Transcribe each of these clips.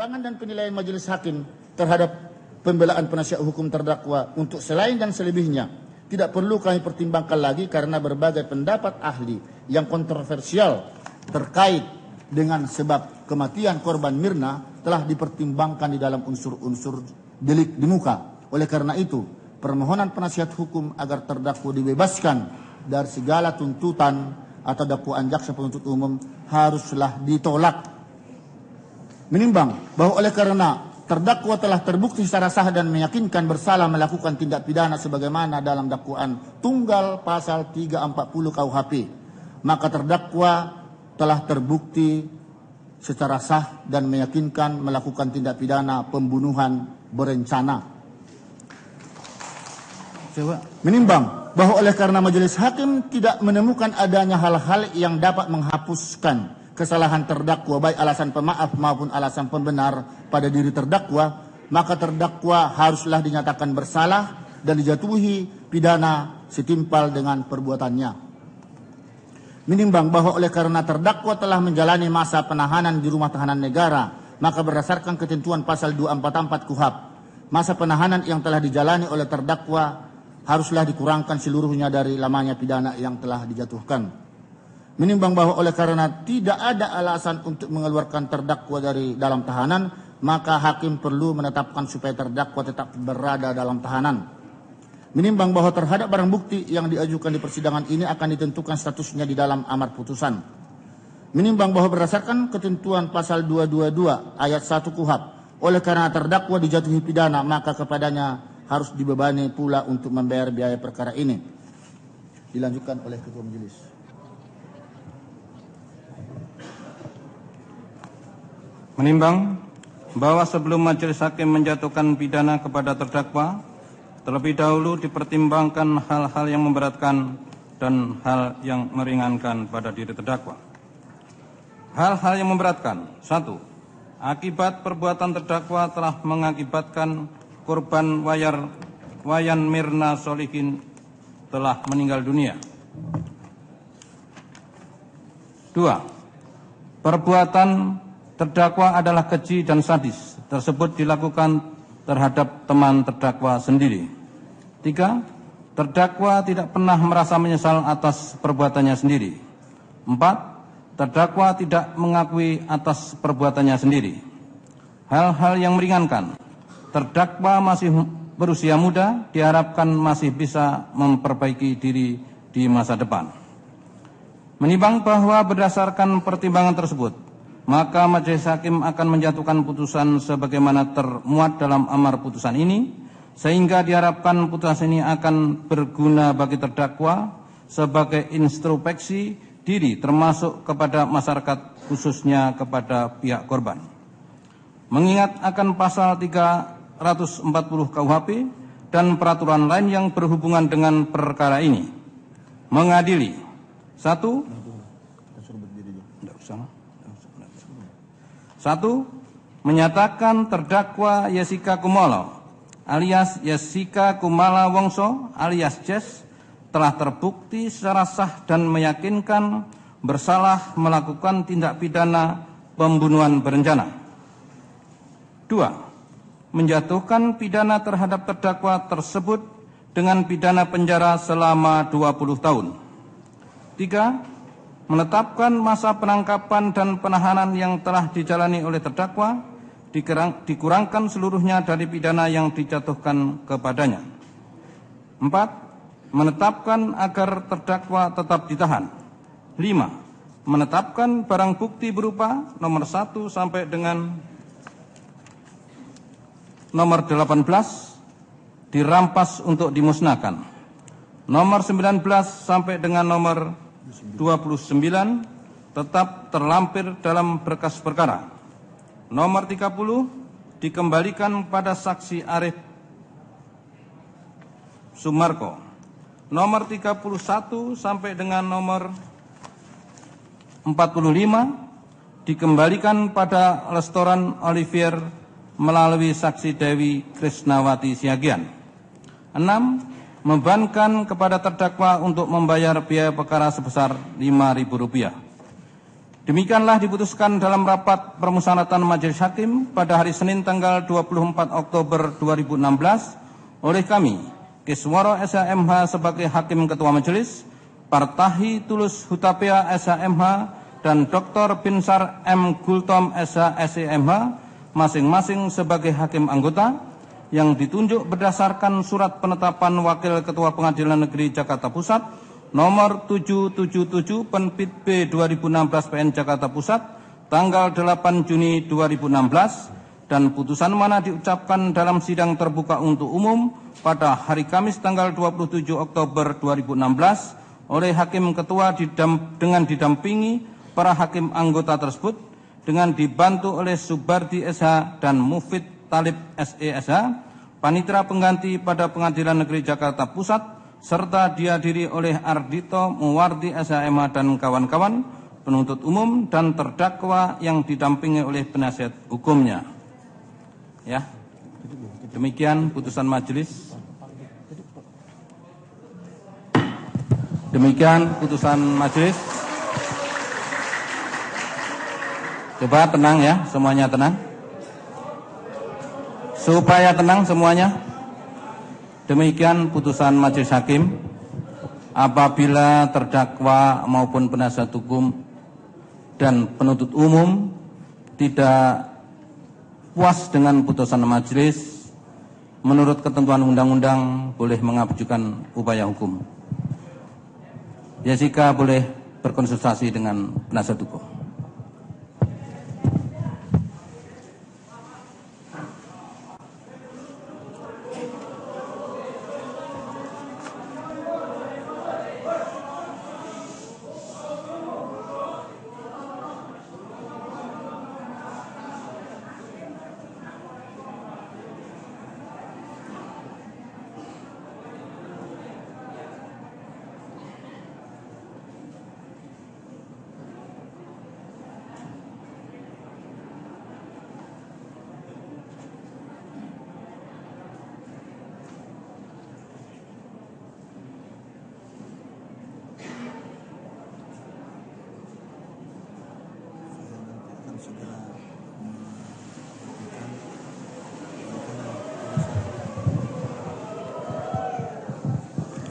pertimbangan dan penilaian majelis hakim terhadap pembelaan penasihat hukum terdakwa untuk selain dan selebihnya tidak perlu kami pertimbangkan lagi karena berbagai pendapat ahli yang kontroversial terkait dengan sebab kematian korban Mirna telah dipertimbangkan di dalam unsur-unsur delik di muka. Oleh karena itu, permohonan penasihat hukum agar terdakwa dibebaskan dari segala tuntutan atau dakwaan jaksa penuntut umum haruslah ditolak. Menimbang bahwa oleh karena terdakwa telah terbukti secara sah dan meyakinkan bersalah melakukan tindak pidana sebagaimana dalam dakwaan tunggal pasal 340 KUHP, maka terdakwa telah terbukti secara sah dan meyakinkan melakukan tindak pidana pembunuhan berencana. Menimbang bahwa oleh karena majelis hakim tidak menemukan adanya hal-hal yang dapat menghapuskan kesalahan terdakwa baik alasan pemaaf maupun alasan pembenar pada diri terdakwa, maka terdakwa haruslah dinyatakan bersalah dan dijatuhi pidana setimpal dengan perbuatannya. Menimbang bahwa oleh karena terdakwa telah menjalani masa penahanan di rumah tahanan negara, maka berdasarkan ketentuan pasal 244 KUHP, masa penahanan yang telah dijalani oleh terdakwa haruslah dikurangkan seluruhnya dari lamanya pidana yang telah dijatuhkan. Menimbang bahwa oleh karena tidak ada alasan untuk mengeluarkan terdakwa dari dalam tahanan, maka hakim perlu menetapkan supaya terdakwa tetap berada dalam tahanan. Menimbang bahwa terhadap barang bukti yang diajukan di persidangan ini akan ditentukan statusnya di dalam amar putusan. Menimbang bahwa berdasarkan ketentuan pasal 222 ayat 1 KUHP, oleh karena terdakwa dijatuhi pidana, maka kepadanya harus dibebani pula untuk membayar biaya perkara ini. Dilanjutkan oleh Ketua Majelis. Menimbang bahwa sebelum majelis hakim menjatuhkan pidana kepada terdakwa, terlebih dahulu dipertimbangkan hal-hal yang memberatkan dan hal yang meringankan pada diri terdakwa. Hal-hal yang memberatkan: 1. Akibat perbuatan terdakwa telah mengakibatkan korban Wayan Mirna Solihin telah meninggal dunia. 2. Perbuatan terdakwa adalah keji dan sadis, tersebut dilakukan terhadap teman terdakwa sendiri. 3. Terdakwa tidak pernah merasa menyesal atas perbuatannya sendiri. 4. Terdakwa tidak mengakui atas perbuatannya sendiri. Hal-hal yang meringankan: terdakwa masih berusia muda, diharapkan masih bisa memperbaiki diri di masa depan. Menimbang bahwa berdasarkan pertimbangan tersebut, maka majelis hakim akan menjatuhkan putusan sebagaimana termuat dalam amar putusan ini, sehingga diharapkan putusan ini akan berguna bagi terdakwa sebagai introspeksi diri termasuk kepada masyarakat, khususnya kepada pihak korban. Mengingat akan pasal 340 KUHP dan peraturan lain yang berhubungan dengan perkara ini, mengadili: 1. 1. Menyatakan terdakwa Jessica Kumolo alias Jessica Kumala Wongso alias Jess telah terbukti secara sah dan meyakinkan bersalah melakukan tindak pidana pembunuhan berencana. 2. Menjatuhkan pidana terhadap terdakwa tersebut dengan pidana penjara selama 20 tahun. 3. Menetapkan masa penangkapan dan penahanan yang telah dijalani oleh terdakwa dikurangkan seluruhnya dari pidana yang dijatuhkan kepadanya. 4. Menetapkan agar terdakwa tetap ditahan. 5. Menetapkan barang bukti berupa nomor 1 sampai dengan nomor 18 dirampas untuk dimusnahkan. Nomor 19 sampai dengan nomor 29 tetap terlampir dalam berkas perkara. Nomor 30 dikembalikan pada saksi Arif Sumarko. Nomor 31 sampai dengan nomor 45 dikembalikan pada Restoran Olivier melalui saksi Dewi Krisnawati Siagian. 6. Membebankan kepada terdakwa untuk membayar biaya perkara sebesar Rp5.000. Demikianlah diputuskan dalam rapat permusyawaratan Majelis Hakim pada hari Senin tanggal 24 Oktober 2016 oleh kami, Kisworo SHMH sebagai Hakim Ketua Majelis, Partahi Tulus Hutapea SHMH, dan Dr. Binsar M. Gultom SHMH masing-masing sebagai Hakim Anggota yang ditunjuk berdasarkan surat penetapan Wakil Ketua Pengadilan Negeri Jakarta Pusat nomor 777 Penpit B 2016 PN Jakarta Pusat tanggal 8 Juni 2016 dan putusan mana diucapkan dalam sidang terbuka untuk umum pada hari Kamis tanggal 27 Oktober 2016 oleh Hakim Ketua dengan didampingi para Hakim Anggota tersebut dengan dibantu oleh Subardi SH dan Mufid Talib SESH, Panitera Pengganti pada Pengadilan Negeri Jakarta Pusat, serta dihadiri oleh Ardito Muwardi SHMH dan kawan-kawan, penuntut umum dan terdakwa yang didampingi oleh penasihat hukumnya. Ya, demikian putusan majelis. Demikian putusan majelis. Coba tenang ya, semuanya tenang. Supaya tenang semuanya. Demikian putusan Majelis Hakim. Apabila terdakwa maupun penasihat hukum dan penuntut umum tidak puas dengan putusan majelis, menurut ketentuan undang-undang boleh mengajukan upaya hukum. Jessica boleh berkonsultasi dengan penasihat hukum.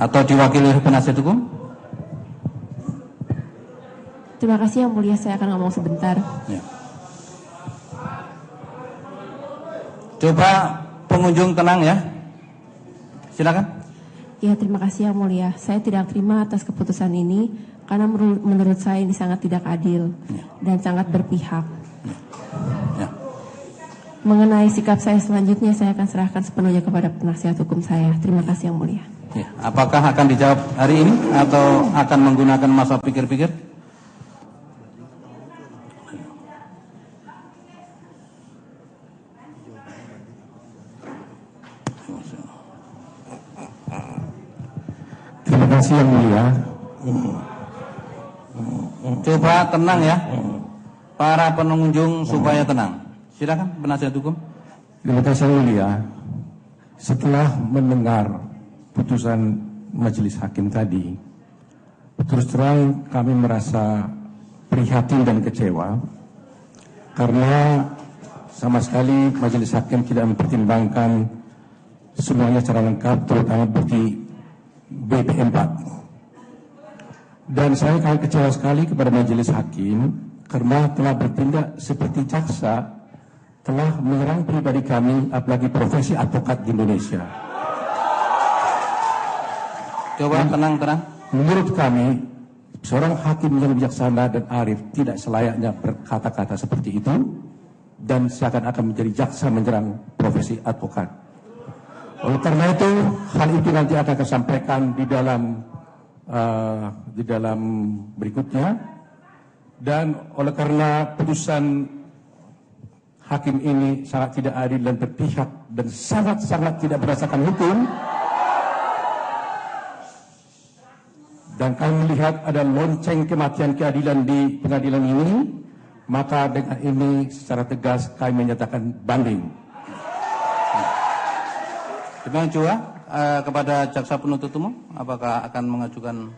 Atau diwakili oleh penasihat hukum? Terima kasih Yang Mulia, saya akan ngomong sebentar. Ya. Coba pengunjung tenang ya. Silakan. Ya, terima kasih Yang Mulia. Saya tidak terima atas keputusan ini karena menurut saya ini sangat tidak adil dan sangat berpihak. Ya. Mengenai sikap saya selanjutnya, saya akan serahkan sepenuhnya kepada penasihat hukum saya. Terima kasih Yang Mulia. Ya. Apakah akan dijawab hari ini atau akan menggunakan masa pikir-pikir? Terima kasih Yang Mulia. Coba tenang ya, para pengunjung supaya tenang. Silakan penasihat hukum. Terima kasih Yang Mulia. Setelah mendengar putusan Majelis Hakim tadi, terus terang kami merasa prihatin dan kecewa karena sama sekali Majelis Hakim tidak mempertimbangkan semuanya secara lengkap, terutama bukti BP4. Dan saya sangat kecewa sekali kepada Majelis Hakim karena telah bertindak seperti jaksa, telah menyerang pribadi kami, apalagi profesi advokat di Indonesia. Coba tenang. Menurut kami, seorang hakim yang bijaksana dan arif tidak selayaknya berkata-kata seperti itu dan seakan-akan menjadi jaksa menyerang profesi advokat. Oleh karena itu, hal itu nanti akan saya sampaikan di dalam berikutnya. Dan oleh karena putusan hakim ini sangat tidak adil dan berpihak dan sangat-sangat tidak berdasarkan hukum, dan kami melihat ada lonceng kematian keadilan di pengadilan ini, maka dengan ini secara tegas kami menyatakan banding. Demikian juga kepada jaksa penuntut umum, apakah akan mengajukan